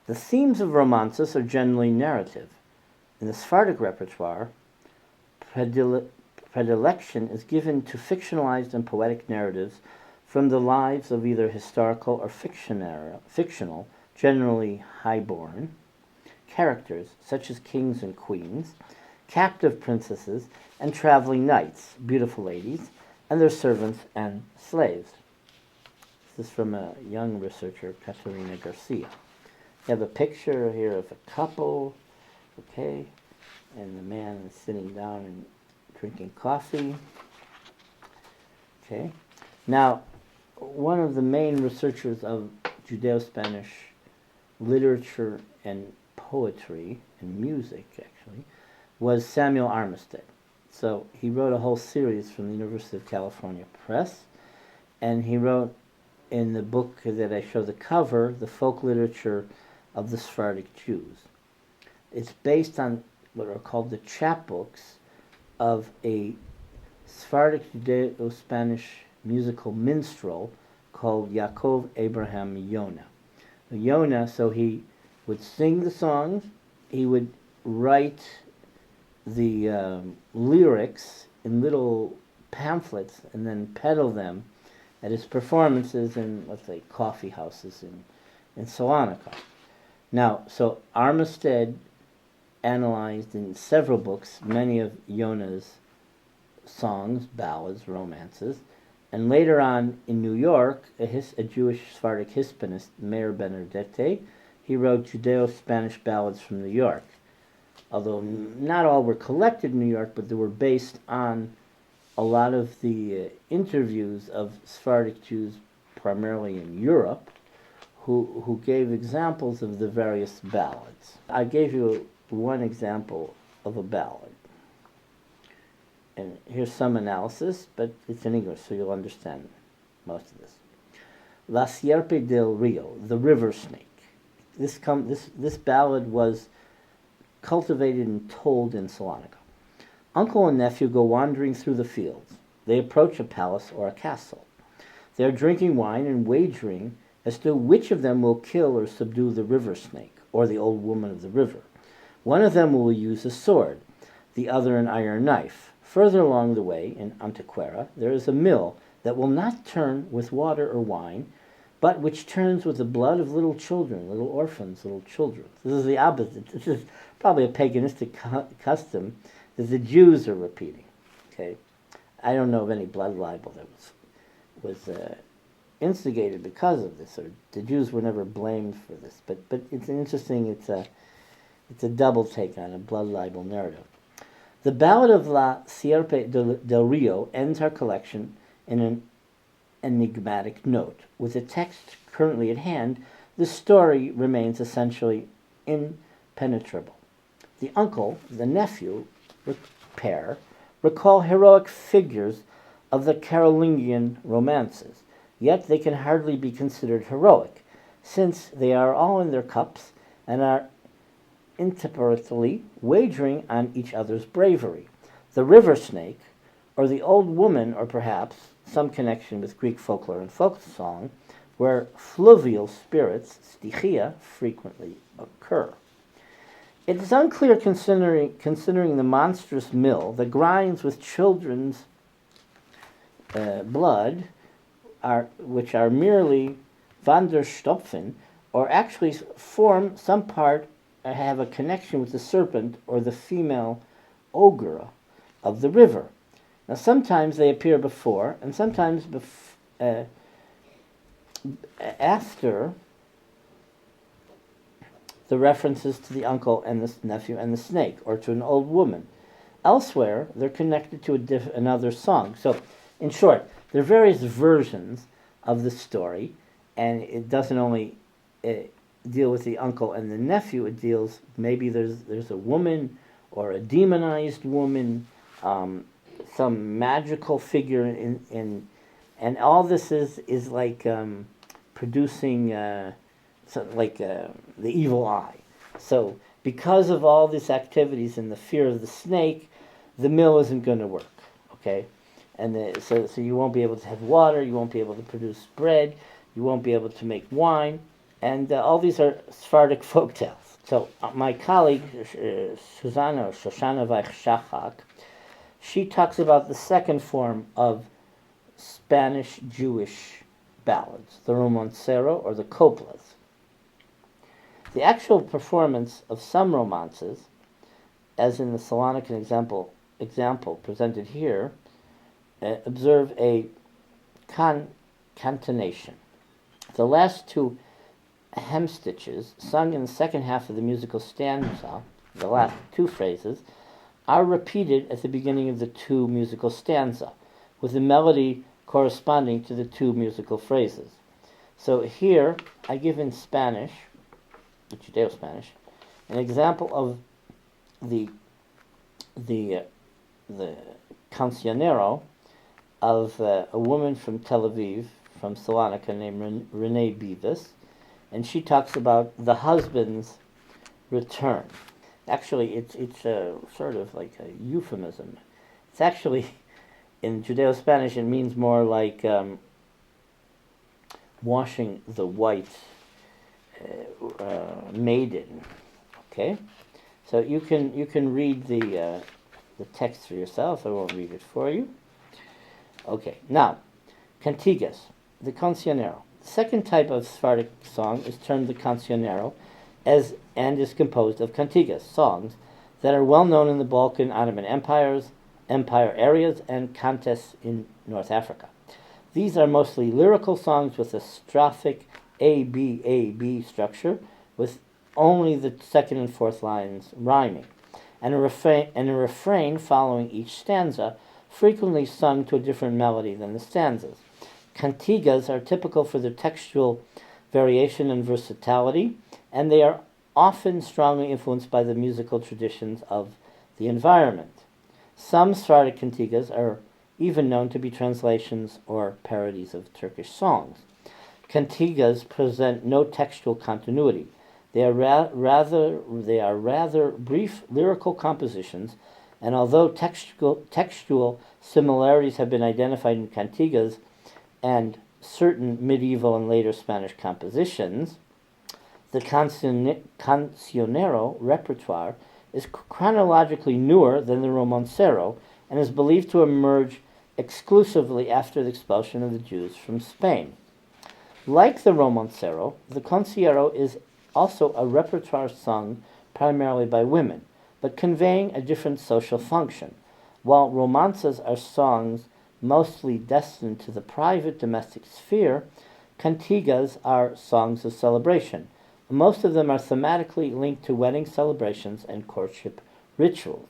The themes of romances are generally narrative. In the Sephardic repertoire, predilection is given to fictionalized and poetic narratives from the lives of either historical or fictional, generally highborn, characters such as kings and queens, captive princesses, and traveling knights, beautiful ladies, and their servants and slaves. This is from a young researcher, Caterina Garcia. You have a picture here of a couple, okay, and the man is sitting down and drinking coffee. Okay. Now, one of the main researchers of Judeo-Spanish literature and poetry and music, actually, was Samuel Armistead. So he wrote a whole series from the University of California Press, and he wrote in the book that I show the cover, The Folk Literature of the Sephardic Jews. It's based on what are called the chapbooks of a Sephardic Judeo-Spanish musical minstrel called Yaakov Abraham Yonah. Yonah, so he would sing the songs, he would write the lyrics in little pamphlets and then peddle them at his performances in, let's say, coffee houses in Salonika. Now, so Armistead analyzed in several books many of Yonah's songs, ballads, romances, and later on in New York, a Jewish Sephardic Hispanist, Meir Benedette, he wrote Judeo-Spanish ballads from New York. Although not all were collected in New York, but they were based on a lot of the interviews of Sephardic Jews, primarily in Europe, who gave examples of the various ballads. I gave you one example of a ballad. And here's some analysis, but it's in English, so you'll understand most of this. La Sierpe del Rio, the river snake. This ballad was cultivated and told in Salonika. Uncle and nephew go wandering through the fields. They approach a palace or a castle. They are drinking wine and wagering as to which of them will kill or subdue the river snake, or the old woman of the river. One of them will use a sword, the other an iron knife. Further along the way, in Antequera, there is a mill that will not turn with water or wine, but which turns with the blood of little children, little orphans, little children. This is the opposite. This is probably a paganistic custom that the Jews are repeating. Okay, I don't know of any blood libel that was instigated because of this, or the Jews were never blamed for this. But it's interesting. It's a double take on a blood libel narrative. The Ballad of La Sierpe del Rio ends our collection in an enigmatic note. With the text currently at hand, the story remains essentially impenetrable. The uncle, the nephew pair recall heroic figures of the Carolingian romances, yet they can hardly be considered heroic, since they are all in their cups and are intemperately wagering on each other's bravery. The river snake, or the old woman, or perhaps some connection with Greek folklore and folk song, where fluvial spirits, stichia, frequently occur. It is unclear, considering the monstrous mill that grinds with children's blood, which are merely van der Stopfen, or actually form some part, have a connection with the serpent or the female ogre of the river. Now, sometimes they appear before, and sometimes after the references to the uncle and the nephew and the snake, or to an old woman. Elsewhere, they're connected to another song. So, in short, there are various versions of the story, and it doesn't only deal with the uncle and the nephew. It deals, maybe there's a woman or a demonized woman, some magical figure and all this is like producing the evil eye. So because of all these activities and the fear of the snake, the mill isn't going to work. Okay, and so you won't be able to have water. You won't be able to produce bread. You won't be able to make wine. And all these are Sephardic folk tales. So my colleague, Shoshana Weich-Shachak, she talks about the second form of Spanish Jewish ballads, the romancero or the coplas. The actual performance of some romances, as in the Salonican example presented here, observe a concatenation. The last two hemstitches, sung in the second half of the musical stanza, the last two phrases, are repeated at the beginning of the two musical stanza, with the melody corresponding to the two musical phrases. So here, I give in Spanish, the Judeo-Spanish, an example of the cancionero of a woman from Tel Aviv, from Salonika, named Renee Beavis, and she talks about the husband's return. Actually, it's a sort of like a euphemism. It's actually, in Judeo-Spanish, it means more like washing the white maiden. Okay, so you can read the text for yourself. I won't read it for you. Okay, now, cantigas, the cancionero. The second type of Sephardic song is termed the cancionero, and is composed of cantigas, songs that are well known in the Balkan Ottoman empire areas, and contests in North Africa. These are mostly lyrical songs with a strophic A-B structure, with only the second and fourth lines rhyming, and a refrain following each stanza, frequently sung to a different melody than the stanzas. Cantigas are typical for their textual variation and versatility, and they are often strongly influenced by the musical traditions of the environment. Some Sephardic cantigas are even known to be translations or parodies of Turkish songs. Cantigas present no textual continuity. They are rather brief lyrical compositions, and although textual similarities have been identified in cantigas and certain medieval and later Spanish compositions, the cancionero repertoire is chronologically newer than the romancero and is believed to emerge exclusively after the expulsion of the Jews from Spain. Like the romancero, the cancionero is also a repertoire sung primarily by women, but conveying a different social function. While romances are songs mostly destined to the private domestic sphere, cantigas are songs of celebration. Most of them are thematically linked to wedding celebrations and courtship rituals.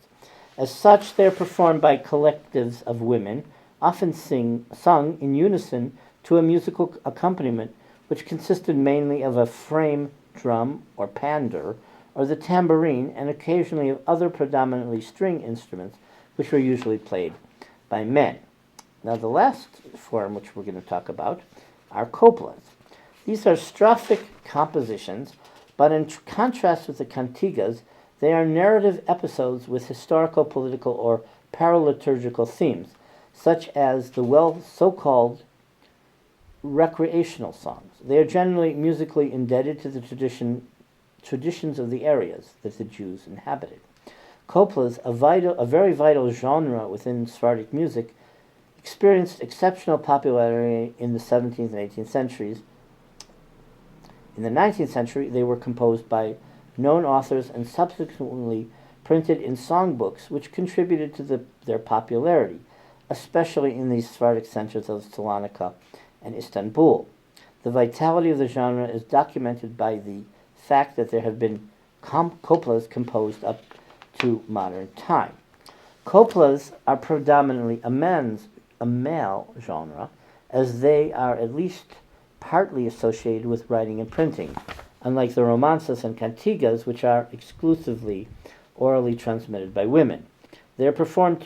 As such, they are performed by collectives of women, often sung in unison to a musical accompaniment which consisted mainly of a frame drum or pander, or the tambourine, and occasionally of other predominantly string instruments, which were usually played by men. Now, the last form which we're going to talk about are coplas. These are strophic compositions, but in contrast with the cantigas, they are narrative episodes with historical, political, or paraliturgical themes, such as the so-called recreational songs. They are generally musically indebted to the traditions of the areas that the Jews inhabited. Coplas, a very vital genre within Sephardic music, experienced exceptional popularity in the 17th and 18th centuries. In the 19th century, they were composed by known authors and subsequently printed in songbooks, which contributed to their popularity, especially in the Sephardic centers of Salonika and Istanbul. The vitality of the genre is documented by the fact that there have been coplas composed up to modern time. Coplas are predominantly a male genre, as they are at least partly associated with writing and printing, unlike the romances and cantigas, which are exclusively orally transmitted by women. They are performed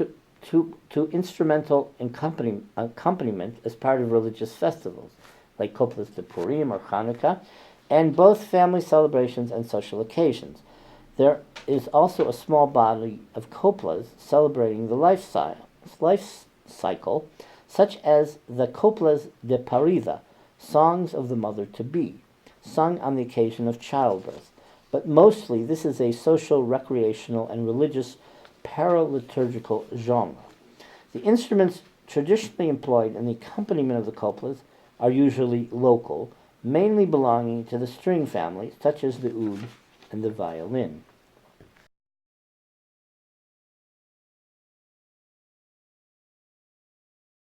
to instrumental accompaniment as part of religious festivals, like coplas de Purim or Hanukkah, and both family celebrations and social occasions. There is also a small body of coplas celebrating the life cycle, such as the coplas de Parida, songs of the mother-to-be. sung on the occasion of childbirth. But mostly this is a social, recreational, and religious paraliturgical genre. The instruments traditionally employed in the accompaniment of the coplas are usually local, mainly belonging to the string family, such as the oud and the violin.